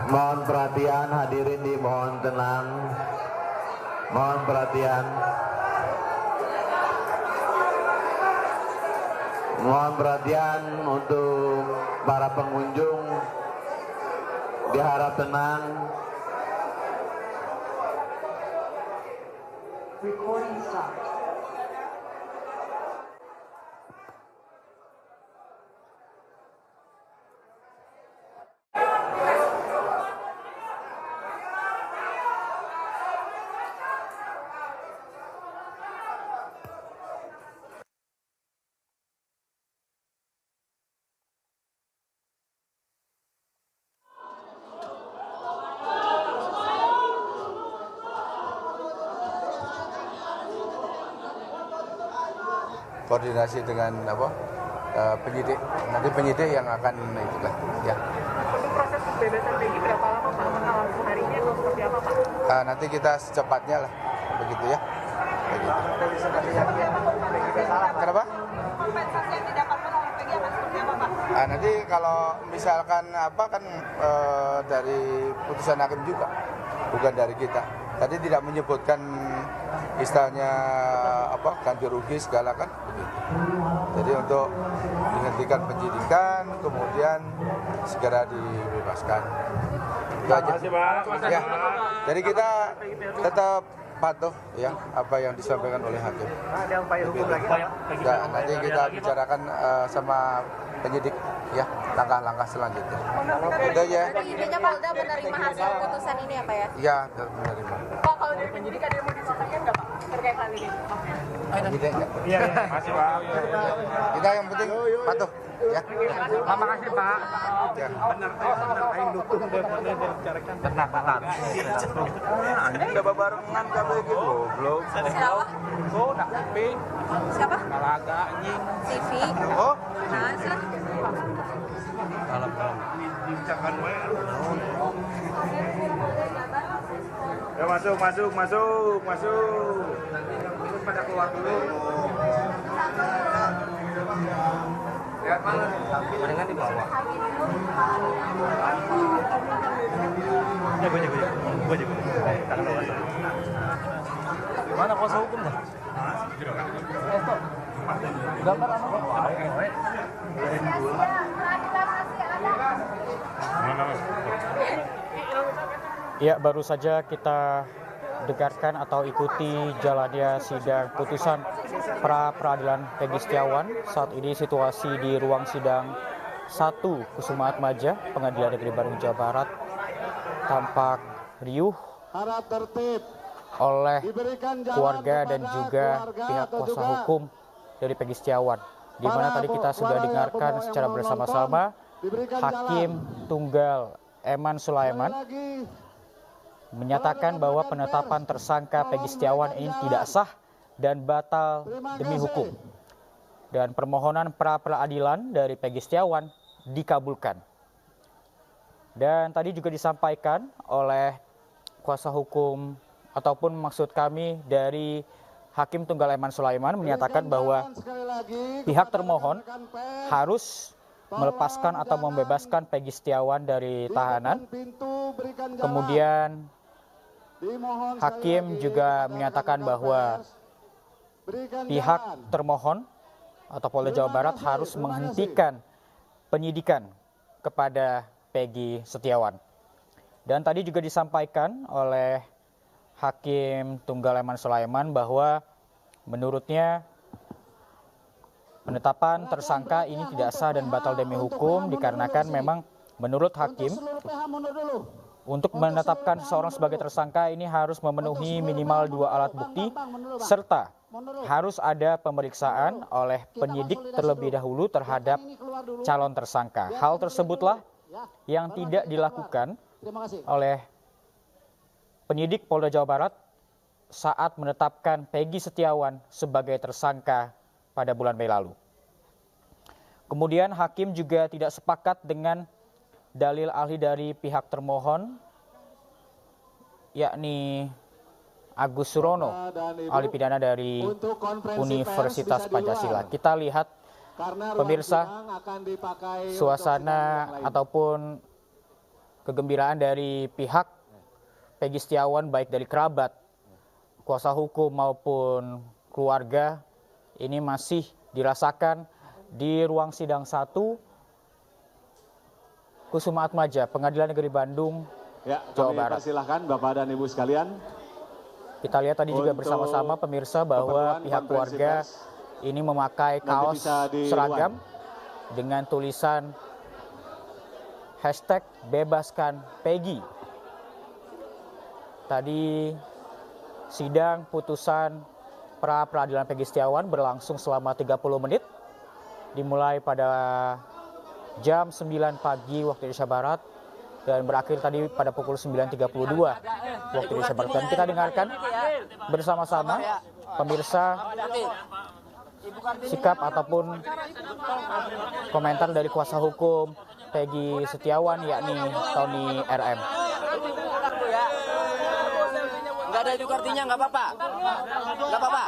Mohon perhatian hadirin, dimohon tenang. Mohon perhatian. Mohon perhatian untuk para pengunjung. Diharap tenang. Recording stopped. Koordinasi dengan penyidik, nanti penyidik yang akan itulah ya. Untuk proses pembebasan Peggy berapa lama Pak? Apakah langsung harinya atau seperti apa Pak? Nanti kita secepatnya lah, begitu ya. Begitu. Kenapa? Kompensasi yang didapatkan oleh Peggy akan seperti apa Pak? Nanti kalau misalkan dari putusan hakim juga, bukan dari kita. Tadi tidak menyebutkan istilahnya ganti rugi segala kan begitu. Jadi untuk dihentikan penyidikan, kemudian segera dibebaskan. Itu aja. Ya. Jadi kita tetap patuh ya apa yang disampaikan oleh hakim. Ada upaya hukum lagi Pak? Nanti kita bicarakan sama penyidik ya langkah-langkah selanjutnya. Itu aja. Intinya Polda menerima hasil putusan ini apa ya? Iya, menerima. Pak, kalau dari penyidik ada yang mau disampaikan nggak Pak terkait hal ini? Penyidik enggak? Iya, makasih Pak. Kita yang penting patuh ya. Terima kasih Pak. Ya. Benar, aing dukung daripada dibicarakan. Benar, benar. Anjing udah barengan kabeh gitu goblok. Siapa? Oh, nak TV. Siapa? Kalaga anjing. TV. Oh, Nah, silakan. Dibicarakan wae. Ya masuk. Terus pada keluar dulu. Lihat mana? Mendingan di bawah. Ya, gue jago. Tangan bawah. Mana kuasa hukum dah? Gambar apa? Ya, baru saja kita dengarkan atau ikuti jalannya sidang putusan pra peradilan Peggy Setiawan. Saat ini situasi di ruang sidang 1 Kusuma Atmaja, Pengadilan Negeri Bandung, Jawa Barat, tampak riuh oleh keluarga dan juga pihak kuasa hukum dari Peggy Setiawan, di mana tadi kita sudah dengarkan secara bersama-sama Hakim Tunggal Eman Sulaiman menyatakan bahwa penetapan tersangka Peggy Setiawan ini tidak sah dan batal demi hukum. Dan permohonan pra peradilan dari Peggy Setiawan dikabulkan. Dan tadi juga disampaikan oleh kuasa hukum ataupun maksud kami dari Hakim Tunggal Eman Sulaiman menyatakan bahwa pihak termohon harus melepaskan atau membebaskan Peggy Setiawan dari tahanan. Kemudian Hakim juga menyatakan bahwa pihak termohon atau Polda Jawa Barat harus menghentikan penyidikan kepada Peggy Setiawan. Dan tadi juga disampaikan oleh Hakim Tunggal Eman Sulaiman bahwa menurutnya penetapan tersangka ini tidak sah dan batal demi hukum dikarenakan memang menurut Hakim untuk menetapkan seseorang sebagai tersangka ini harus memenuhi minimal 2 alat bukti serta harus ada pemeriksaan oleh penyidik terlebih dahulu terhadap calon tersangka. Hal tersebutlah yang tidak dilakukan oleh penyidik Polda Jawa Barat saat menetapkan Peggy Setiawan sebagai tersangka pada bulan Mei lalu. Kemudian Hakim juga tidak sepakat dengan dalil ahli dari pihak termohon, yakni Agus Surono, ahli pidana dari Universitas Pancasila. Kita lihat pemirsa suasana ataupun kegembiraan dari pihak Peggy Setiawan, baik dari kerabat, kuasa hukum maupun keluarga, ini masih dirasakan di ruang sidang 1 Kusuma Atmaja, Pengadilan Negeri Bandung, Jawa Barat. Silakan Bapak dan Ibu sekalian. Kita lihat tadi juga bersama-sama pemirsa bahwa pihak keluarga ini memakai kaos seragam dengan tulisan hashtag bebaskan Peggy. Tadi sidang putusan pra peradilan Peggy Setiawan berlangsung selama 30 menit. Dimulai pada jam 9 pagi waktu Indonesia Barat dan berakhir tadi pada pukul 9.32 waktu Indonesia Barat. Dan kita dengarkan bersama-sama pemirsa sikap ataupun komentar dari kuasa hukum Peggy Setiawan, yakni Tony RM. Nggak ada ibu kartinya, nggak apa-apa. Nggak apa-apa.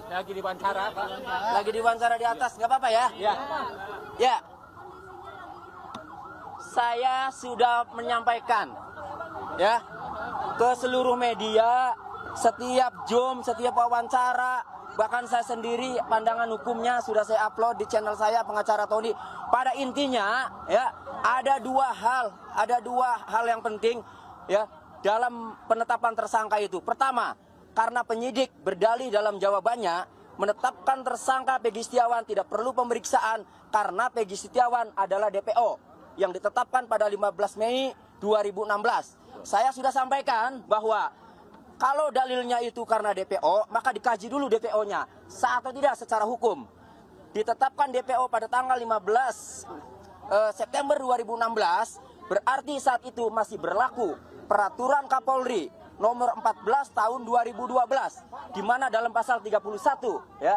Lagi diwawancara, Pak. Lagi diwawancara di atas, nggak apa-apa ya? Ya. Saya sudah menyampaikan ya ke seluruh media, setiap Zoom, setiap wawancara, bahkan saya sendiri pandangan hukumnya sudah saya upload di channel saya Pengacara Tony. Pada intinya ya ada dua hal yang penting ya dalam penetapan tersangka itu. Pertama, karena penyidik berdalih dalam jawabannya menetapkan tersangka Peggy Setiawan tidak perlu pemeriksaan karena Peggy Setiawan adalah DPO yang ditetapkan pada 15 Mei 2016. Saya sudah sampaikan bahwa kalau dalilnya itu karena DPO, maka dikaji dulu DPO-nya, sah atau tidak secara hukum. Ditetapkan DPO pada tanggal 15 September 2016, berarti saat itu masih berlaku Peraturan Kapolri nomor 14 tahun 2012, di mana dalam pasal 31, ya,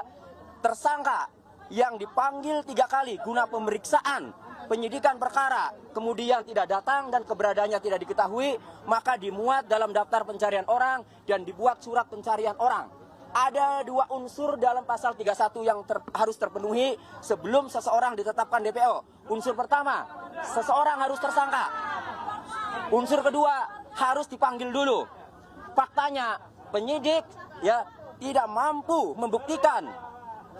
tersangka yang dipanggil 3 kali guna pemeriksaan penyidikan perkara, kemudian tidak datang dan keberadaannya tidak diketahui, maka dimuat dalam daftar pencarian orang dan dibuat surat pencarian orang. Ada 2 unsur dalam pasal 31 yang harus terpenuhi sebelum seseorang ditetapkan DPO. Unsur pertama, seseorang harus tersangka. Unsur kedua, harus dipanggil dulu. Faktanya, penyidik ya tidak mampu membuktikan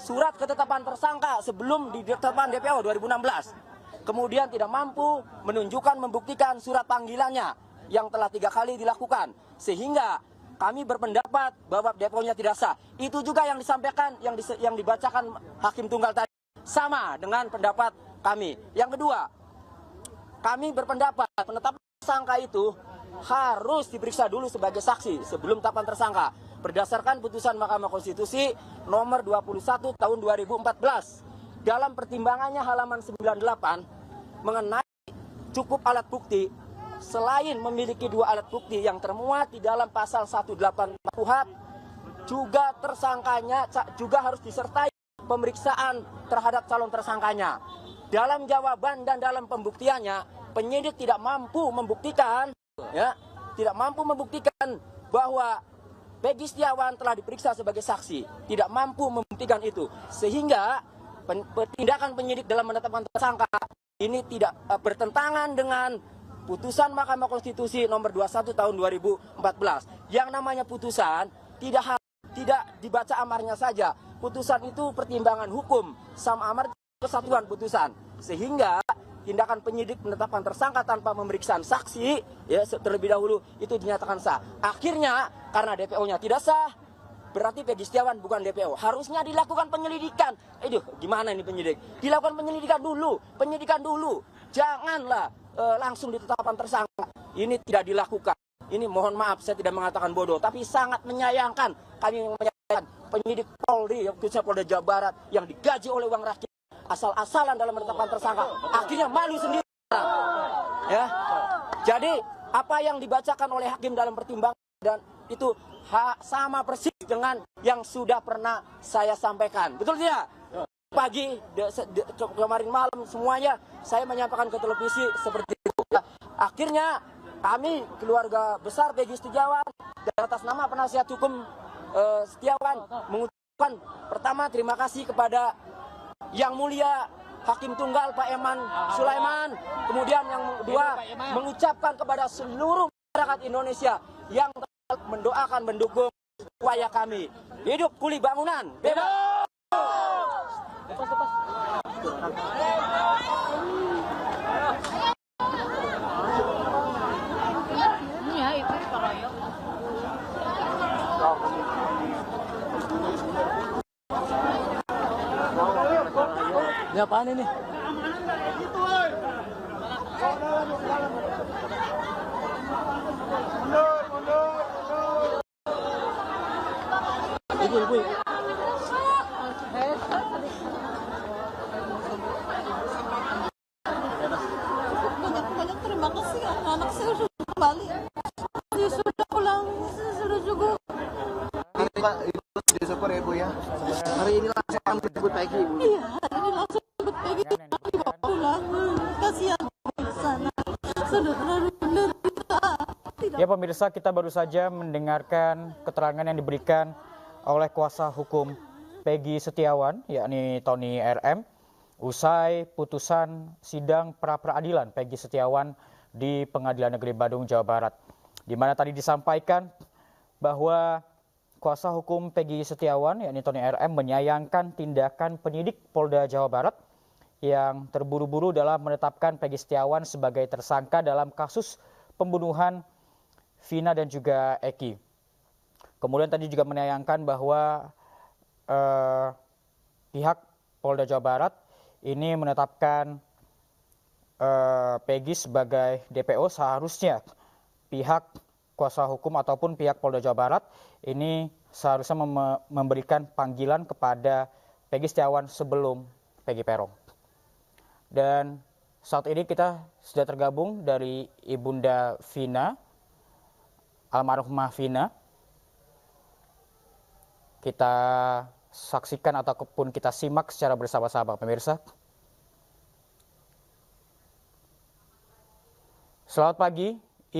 surat ketetapan tersangka sebelum ditetapkan DPO 2016. Kemudian tidak mampu menunjukkan membuktikan surat panggilannya yang telah 3 kali dilakukan. Sehingga kami berpendapat bahwa DPO-nya tidak sah. Itu juga yang disampaikan, yang dibacakan Hakim Tunggal tadi. Sama dengan pendapat kami. Yang kedua, kami berpendapat penetapan tersangka itu harus diperiksa dulu sebagai saksi sebelum tetapkan tersangka. Berdasarkan putusan Mahkamah Konstitusi nomor 21 tahun 2014. Dalam pertimbangannya halaman 98 mengenai cukup alat bukti, selain memiliki 2 alat bukti yang termuat di dalam pasal 184 KUHP, juga tersangkanya juga harus disertai pemeriksaan terhadap calon tersangkanya. Dalam jawaban dan dalam pembuktiannya, penyidik tidak mampu membuktikan bahwa Peggy Setiawan telah diperiksa sebagai saksi, tidak mampu membuktikan itu, sehingga tindakan penyidik dalam menetapkan tersangka ini tidak bertentangan dengan putusan Mahkamah Konstitusi nomor 21 tahun 2014. Yang namanya putusan tidak dibaca amarnya saja. Putusan itu pertimbangan hukum, sama amar kesatuan putusan. Sehingga tindakan penyidik menetapkan tersangka tanpa pemeriksaan saksi ya terlebih dahulu itu dinyatakan sah. Akhirnya karena DPO-nya tidak sah, berarti Peggy Setiawan bukan DPO. Harusnya dilakukan penyelidikan. Gimana ini penyidik? Dilakukan penyelidikan dulu. Janganlah langsung ditetapkan tersangka. Ini tidak dilakukan. Ini mohon maaf, saya tidak mengatakan bodoh, tapi sangat menyayangkan. Kami menyayangkan penyidik Polri, khususnya Polda Jawa Barat, yang digaji oleh uang rakyat, asal-asalan dalam menetapkan tersangka. Akhirnya malu sendiri. Ya. Jadi apa yang dibacakan oleh hakim dalam pertimbangan dan itu sama persis dengan yang sudah pernah saya sampaikan. Betul tidak? Pagi, kemarin malam semuanya saya menyampaikan ke televisi seperti itu. Akhirnya kami keluarga besar Peggy Setiawan dan atas nama penasihat hukum Setiawan mengucapkan pertama terima kasih kepada Yang Mulia Hakim Tunggal Pak Eman Sulaiman. Kemudian yang kedua, mengucapkan kepada seluruh masyarakat Indonesia yang mendoakan, mendukung upaya kami. Hidup kuli bangunan, bebas! Ya, itu keroyok. Ini apaan ini? Ibu. Banyak terima kasih anak saya sudah kembali. Dia sudah pulang, sudah cukup. Pak, Ibu syukur ya Bu ya. Hari ini langsung menjemput Peggy. Iya, hari ini langsung jemput Peggy dibawa pulang. Kasihan di sana. Sudah terlalu menderita. Ya pemirsa, kita baru saja mendengarkan keterangan yang diberikan oleh kuasa hukum Peggy Setiawan, yakni Tony RM, usai putusan sidang pra-peradilan Peggy Setiawan di Pengadilan Negeri Bandung, Jawa Barat. Di mana tadi disampaikan bahwa kuasa hukum Peggy Setiawan, yakni Tony RM, menyayangkan tindakan penyidik Polda Jawa Barat yang terburu-buru dalam menetapkan Peggy Setiawan sebagai tersangka dalam kasus pembunuhan Vina dan juga Eki. Kemudian tadi juga menyayangkan bahwa pihak Polda Jawa Barat ini menetapkan Peggy sebagai DPO. Seharusnya pihak kuasa hukum ataupun pihak Polda Jawa Barat ini seharusnya memberikan panggilan kepada Peggy Setiawan sebelum Peggy Peron. Dan saat ini kita sudah tergabung dari Ibunda Vina, almarhumah Vina. Kita saksikan ataupun kita simak secara bersama-sama pemirsa. Selamat pagi